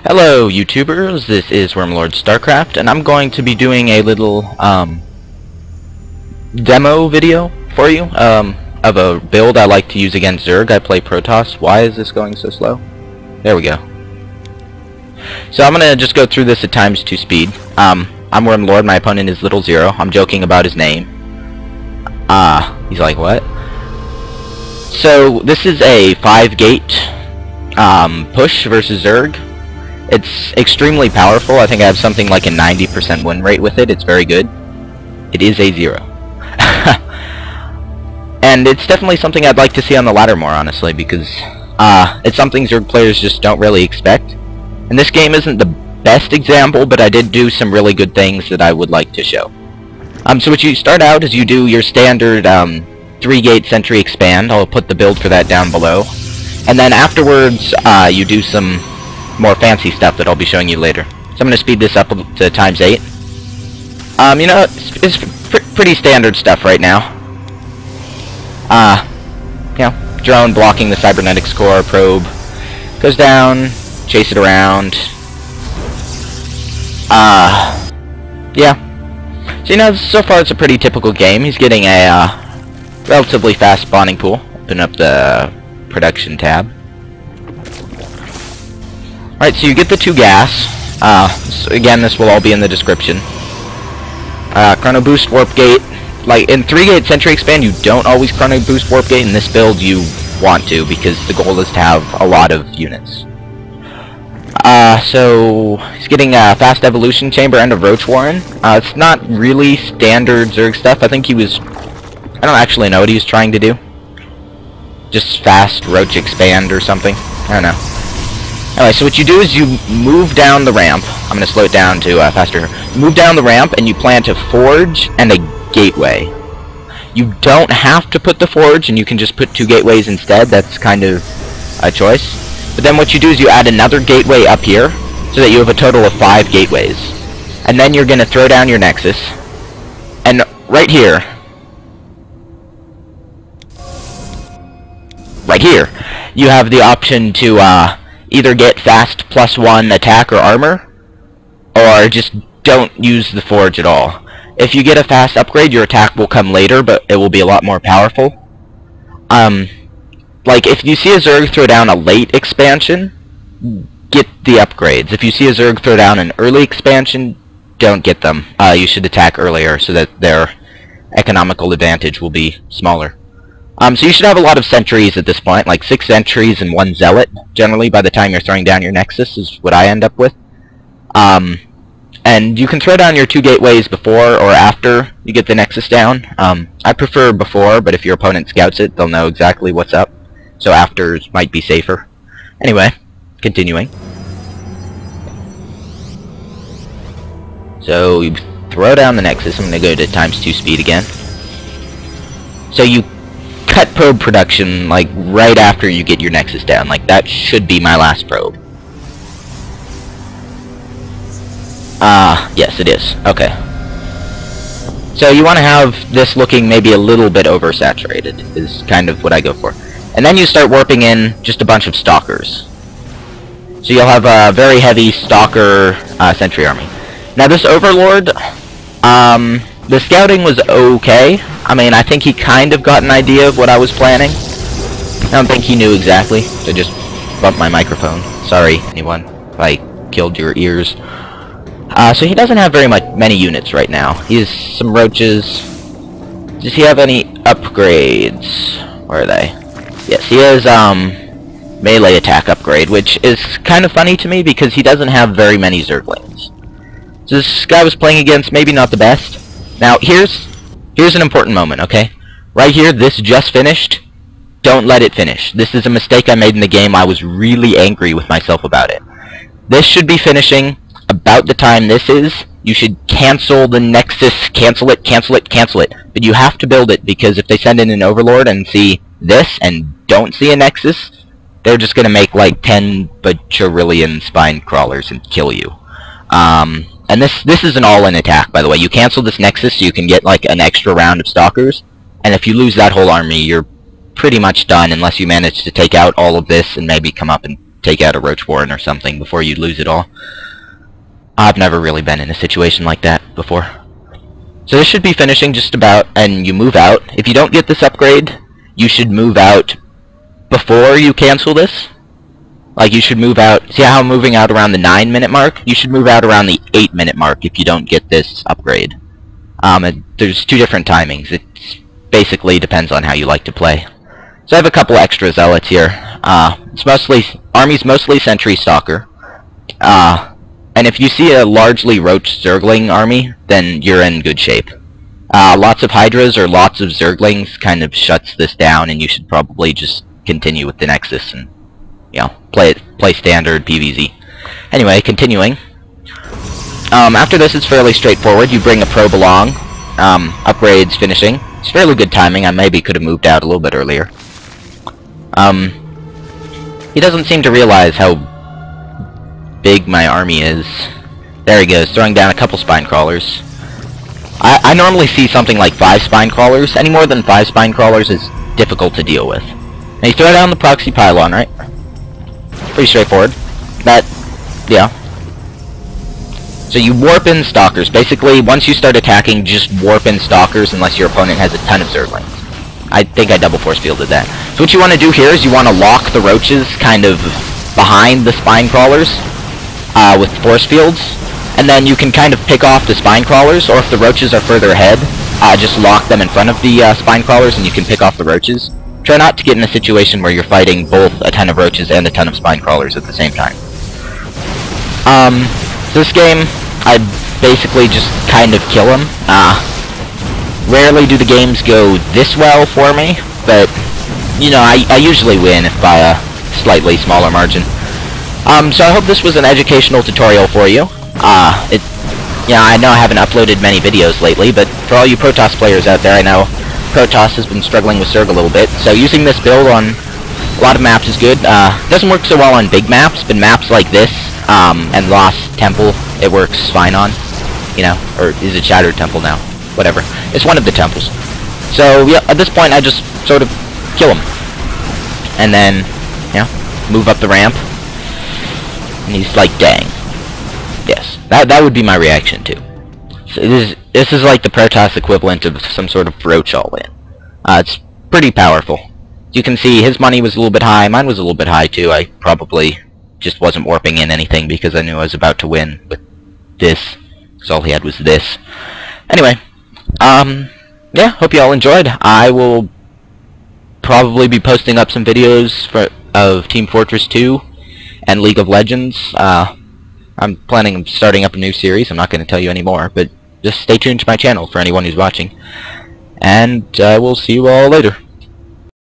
Hello YouTubers, this is Wormlord StarCraft, and I'm going to be doing a little demo video for you of a build I like to use against Zerg. I play Protoss. Why is this going so slow? There we go. So I'm gonna just go through this at ×2 speed. I'm Wormlord, my opponent is Little Zero. I'm joking about his name. He's like, what? So this is a 5-gate push versus Zerg. It's extremely powerful. I think I have something like a 90% win rate with it. It's very good. It is a 0. And it's definitely something I'd like to see on the ladder more, honestly, because it's something Zerg players just don't really expect. And this game isn't the best example, but I did do some really good things that I would like to show. So what you start out is you do your standard 3-gate Sentry Expand. I'll put the build for that down below. And then afterwards, you do some more fancy stuff that I'll be showing you later. So I'm going to speed this up to ×8. You know, it's pretty standard stuff right now. You know, drone blocking the Cybernetics Core, probe goes down, chase it around. Yeah. So, you know, so far it's a pretty typical game. He's getting a relatively fast spawning pool. Open up the production tab. Alright, so you get the 2 gas. So again, this will all be in the description. Chrono Boost, Warpgate. Like, in 3-gate Sentry Expand, you don't always Chrono Boost Warpgate. In this build, you want to, because the goal is to have a lot of units. So he's getting a Fast Evolution Chamber and a Roach Warren. It's not really standard Zerg stuff. I think he was... I don't actually know what he was trying to do. Just fast Roach Expand or something. I don't know. Anyway, so what you do is you move down the ramp. I'm going to slow it down to faster. Move down the ramp and you plant a forge and a gateway. You don't have to put the forge, and you can just put 2 gateways instead. That's kind of a choice. But then what you do is you add another gateway up here, so that you have a total of 5 gateways. And then you're going to throw down your Nexus. And right here, you have the option to either get fast +1 attack or armor, or just don't use the forge at all. If you get a fast upgrade, your attack will come later, but it will be a lot more powerful. Like, if you see a Zerg throw down a late expansion, get the upgrades. If you see a Zerg throw down an early expansion, don't get them. You should attack earlier so that their economical advantage will be smaller. So you should have a lot of sentries at this point, like 6 sentries and 1 zealot, generally, by the time you're throwing down your Nexus, is what I end up with. And you can throw down your 2 gateways before or after you get the Nexus down. I prefer before, but if your opponent scouts it, they'll know exactly what's up. So after might be safer. Anyway, continuing. So you throw down the Nexus. I'm going to go to ×2 speed again. So you cut probe production like right after you get your Nexus down. Like, that should be my last probe. Yes it is. Okay. So you want to have this looking maybe a little bit oversaturated, is kind of what I go for. And then you start warping in just a bunch of stalkers. So you'll have a very heavy stalker sentry army. Now this Overlord, the scouting was okay. I mean, I think he kind of got an idea of what I was planning. I don't think he knew exactly. So just bumped my microphone. Sorry, anyone, if I killed your ears. So he doesn't have many units right now. He has some roaches. Does he have any upgrades? Where are they? Yes, he has melee attack upgrade, which is kind of funny to me because he doesn't have very many Zerglings. So this guy was playing against maybe not the best. Now here's an important moment, okay? Right here, this just finished. Don't let it finish. This is a mistake I made in the game. I was really angry with myself about it. This should be finishing about the time this is. You should cancel the Nexus, cancel it. But you have to build it, because if they send in an Overlord and see this and don't see a Nexus, they're just gonna make like 10 bajillion spine crawlers and kill you. And this is an all-in attack, by the way. You cancel this Nexus so you can get like an extra round of stalkers, and if you lose that whole army, you're pretty much done unless you manage to take out all of this and maybe come up and take out a roach warren or something before you lose it all. I've never really been in a situation like that before. So this should be finishing just about, and you move out. If you don't get this upgrade, you should move out before you cancel this. Like, you should move out, see how I'm moving out around the 9-minute mark? You should move out around the 8-minute mark if you don't get this upgrade. There's 2 different timings. It basically depends on how you like to play. So I have a couple extra zealots here. Army's mostly sentry stalker. And if you see a largely roach zergling army, then you're in good shape. Lots of hydras or lots of zerglings kind of shuts this down, and you should probably just continue with the Nexus and, you know, play standard PvZ. Anyway, continuing. After this, it's fairly straightforward. You bring a probe along. Upgrades finishing. It's fairly good timing. I maybe could have moved out a little bit earlier. He doesn't seem to realize how big my army is. There he goes, throwing down a couple spine crawlers. I normally see something like 5 spine crawlers. Any more than 5 spine crawlers is difficult to deal with. Now you throw down the proxy pylon, right? Pretty straightforward. Yeah. So you warp in stalkers. Basically, once you start attacking, just warp in stalkers unless your opponent has a ton of zerglings. I think I double force fielded that. So what you want to do here is you want to lock the roaches kind of behind the spine crawlers with force fields, and then you can kind of pick off the spine crawlers, or if the roaches are further ahead, just lock them in front of the spine crawlers and you can pick off the roaches. Try not to get in a situation where you're fighting both a ton of roaches and a ton of spine crawlers at the same time. This game, I basically just kind of kill them. Rarely do the games go this well for me, but, you know, I usually win if by a slightly smaller margin. So I hope this was an educational tutorial for you. Yeah, I know I haven't uploaded many videos lately, but for all you Protoss players out there, I know Protoss has been struggling with Zerg a little bit, so using this build on a lot of maps is good. Doesn't work so well on big maps, but maps like this, and Lost Temple, it works fine on. You know, or is it Shattered Temple now? Whatever. It's one of the temples. So, yeah, at this point I just sort of kill him. And then, yeah, move up the ramp. And he's like, dang. Yes, that would be my reaction too. So this is like the Protoss equivalent of some sort of roach all-in. It's pretty powerful. You can see his money was a little bit high, mine was a little bit high too. I probably just wasn't warping in anything because I knew I was about to win with this. Because all he had was this. Anyway, yeah, hope you all enjoyed. I will probably be posting up some videos of Team Fortress 2 and League of Legends. I'm planning on starting up a new series. I'm not going to tell you any more, but just stay tuned to my channel for anyone who's watching. And I will see you all later.